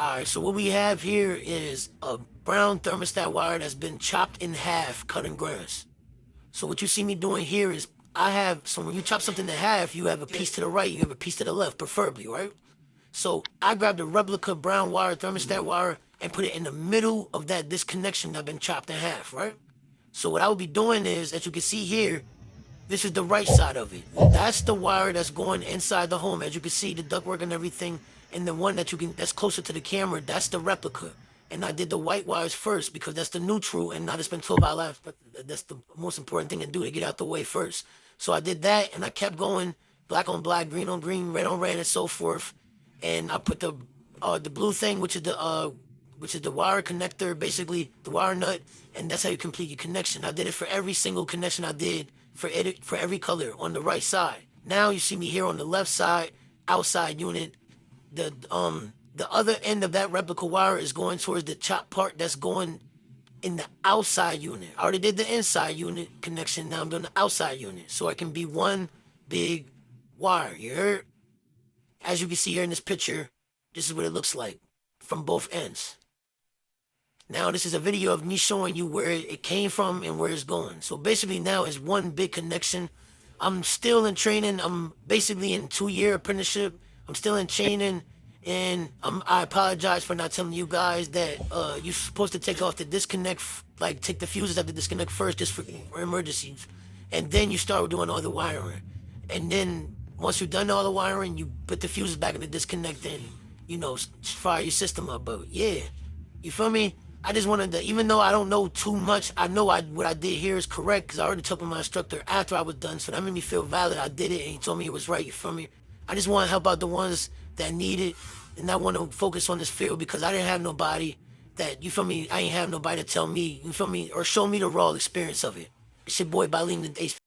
Alright, so what we have here is a brown thermostat wire that's been chopped in half, cutting grass. So what you see me doing here is so when you chop something in half, you have a piece to the right, you have a piece to the left, preferably, right? So I grabbed a replica brown wire, thermostat wire, and put it in the middle of that disconnection that been chopped in half, right? So what I would be doing is, as you can see here, this is the right side of it. That's the wire that's going inside the home. As you can see, the ductwork and everything. And the one that's closer to the camera, that's the replica. And I did the white wires first because that's the neutral and not it's been told by life, but that's the most important thing to do to get out the way first. So I did that and I kept going black on black, green on green, red on red, and so forth. And I put the blue thing, which is the wire connector, basically the wire nut, and that's how you complete your connection. I did it for every single connection I did for every color on the right side. Now you see me here on the left side, outside unit. The other end of that replica wire is going towards the chop part that's going in the outside unit. I already did the inside unit connection. Now I'm doing the outside unit, so it can be one big wire. You heard? As you can see here in this picture, this is what it looks like from both ends. Now this is a video of me showing you where it came from and where it's going. So basically now it's one big connection. I'm still in training. I'm basically in 2-year apprenticeship. I'm still in training, and I apologize for not telling you guys that you're supposed to take off the disconnect, like take the fuses out the disconnect first, just for emergencies, and then you start doing all the wiring. And then once you've done all the wiring, you put the fuses back in the disconnect and, fire your system up. But yeah, you feel me? I just wanted to, even though I don't know too much, I know what I did here is correct because I already talked with my instructor after I was done, so that made me feel valid. I did it and he told me it was right, you feel me? I just want to help out the ones that need it and not want to focus on this field because I didn't have nobody that, you feel me, I ain't have nobody to tell me, you feel me, or show me the raw experience of it. It's your boy Balim the Ace.